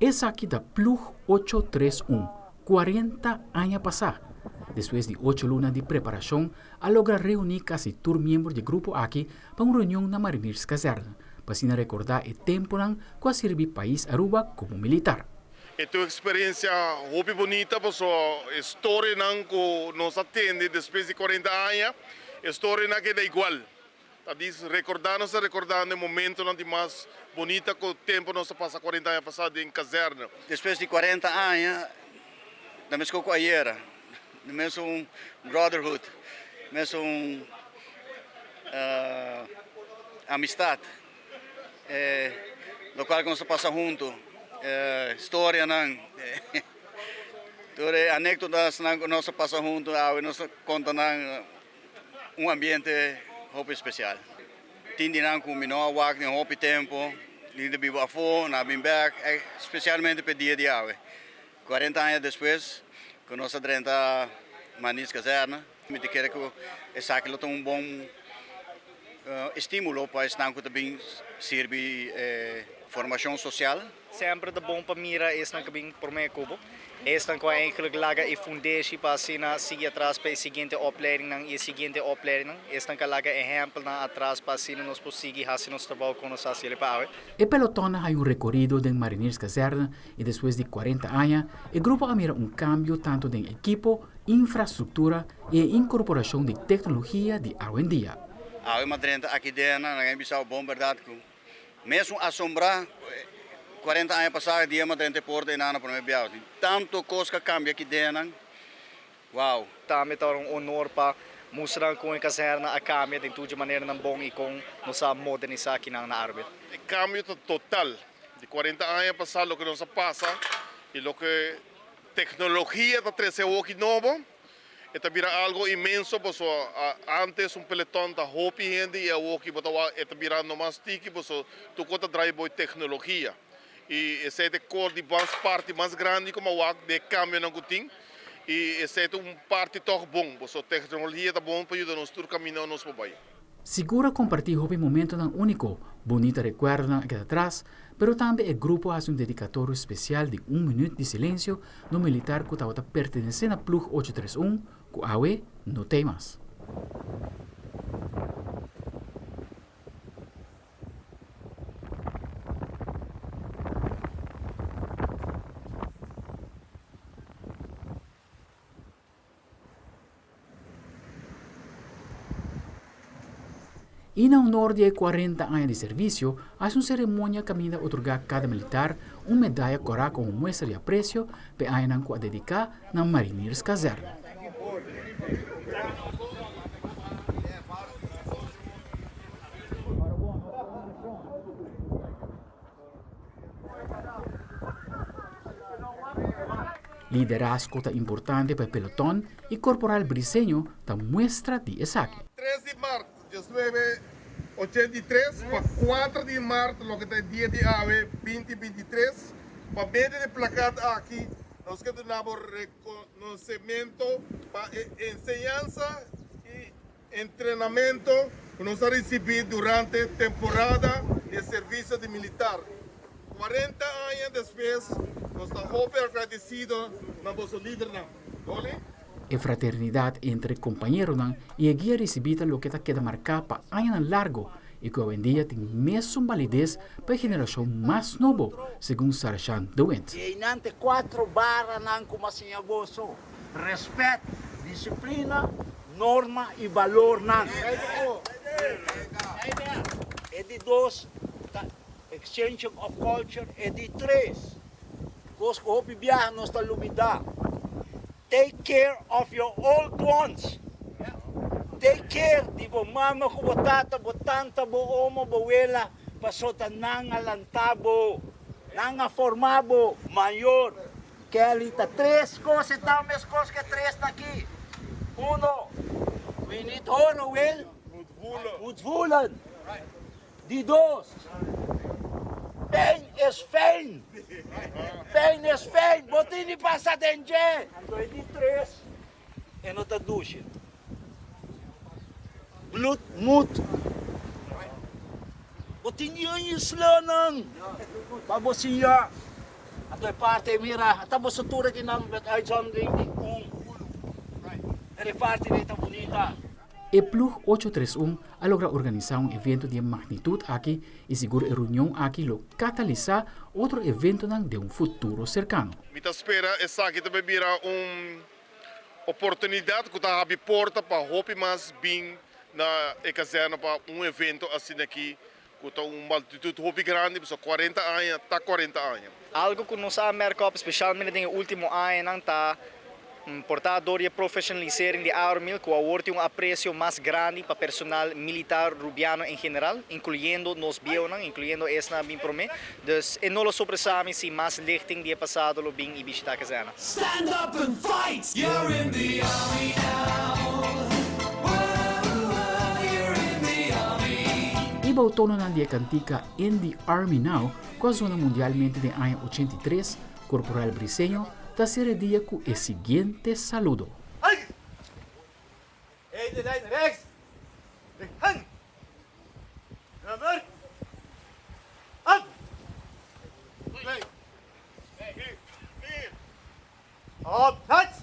Es aqui da Plug 831, 40 años pasar. Después de 8 lunas de preparación, a lograr reunir casi todos los miembros del grupo aquí para una reunión na Mariners Caserna, para assim recordar el tiempo que ha servido el país Aruba como militar. É uma experiência muito bonita, porque a história que nos atende depois de 40 anos, a história não é igual. Recordando o momento mais bonito que o tempo nós passa 40 anos passado em caserna. Depois de 40 anos, nós ficamos ayer, nós um brotherhood, nós amistade, no qual nós passa junto. História não, todas anedotas que nós passamos juntos, nós contamos ambiente muito especial. Tindi não combinou a walk em muito tempo, ainda vivo a fora, na back, especialmente para dia de hoje. 40 anos depois, que nós 30 manis caserna, me quero que essa aquilo tem bom estímulo para estar também servir formação social. Sempre de bom para mira é não que por meio cubo. Este que eigenlijk laga e fundatie para sina seguir atrás para a seguinte opleiding e a seguinte opleiding. Este que laga exemplo na atrás para sina nos conseguir fazer nosso trabalho com nós assim para. El pelotón hay un recorrido de Mariners Caserna y después de 40 años, el grupo ha mirado un cambio tanto en equipo, infraestructura y incorporación de tecnología de hoy en día. Hoy Madrid aqui dentro, na Guiné-Bissau, bom verdade que mesmo assombrar 40 anos passados, dia Madrid porta e nada para me ver. Tanto coisa que cambia aqui dentro. Uau. Também é um honor para mostrar com a caserna a cambia de toda maneira não bom e com nossa modernizar aqui na área. O cambio total de 40 anos passados, o que nos passa e o que tecnologia está trazendo aqui novo. Esta vira algo imenso, porque antes pelotão está hopi gente e aqui está virando mais tiki, porque tu conta drive boy tecnologia. E esse é de cor de mais parte mais grande como o de câmbio não tem. E esse é parte tão bom, porque a tecnologia está bom para ajudar nós a caminhar nos país. Segura compartir hobby momento tan único, bonita recuerda que atrás, pero también el grupo hace un dedicatorio especial de 1 minuto de silencio no militar que estaba perteneciendo a Plug 831, que ahora no tem más. En honor de 40 años de servicio, hace una ceremonia que camina otorgar a cada militar una medalla coral como muestra de aprecio que hayan que dedicar a Mariners Caserna. Liderazgo es importante para el pelotón y corporal briseño da muestra de Esaki. 3 de março de 1983 para 4 de março, lo que está dia de ave 2023, para meio de placata aqui, nós queremos reconhecimento para enseñanza e treinamento que nós recebemos durante a temporada de serviço de militar. 40 anos depois, nós estamos muito agradecidos a nosso líder. La fraternidad entre compañeros y el guía recibida lo que queda marcado para años largo y que hoy en día tiene mesma validez para la generación más nueva, según Sarachan Duent. E nante 4 barras nan como assim aboso, respeito, disciplina, norma e valor nan. E de 2, exchange of culture, e de 3, cos ko bibiyahan nos talumida. Take care of your old ones. Take care di bo mama ko bo tata bo tanta bo omo bo wela pasota nanga lantabo nanga formabo mayor que alita 3 cosas tames cosas que 3 tá aqui. 1, we need honor well. Woedvoelen. Die 2. Pain is fijn. Pain is fijn. Botini passa dentro. Andoi de 3. E não tá ducha. Bloed moet. Botini yung islanan. Babosia. Ato é parte mira, estamos sa tura kinang bet ay janding é parte dita bonita. E Plug 831 a logra organizar um evento de magnitude aqui e segura a reunião aqui lo catalisar outro evento de um futuro cercano. Mita espera essa aqui também vira oportunidade que está abrindo porta para hopi mais bem na caserna para evento assim aqui que está multitude hopi grande, só 40 anos, tá 40 anos. Algo que nos mercado, especialmente no último ano, está portador e profissionalisering de Armil, que awarda apreço mais grande para personal militar rubiano em geral, incluindo nos bionan, incluindo esta bem promê. Dus en nolo sopresami si mais lichting die passado lo bing ibishita kazana. Stand up and fight! You're in the army now. Whoa, you're in the army. Iba outono na dia cantica In the Army Now, com a zona mundialmente de ano 83, Corporal Briceño, da serie dia com o seguinte saludo. Hey! Hey, de lijn rechts. Rechts. Nummer. Up. Op, touch.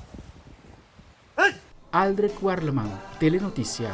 Aldrich Warleman, Telenoticia.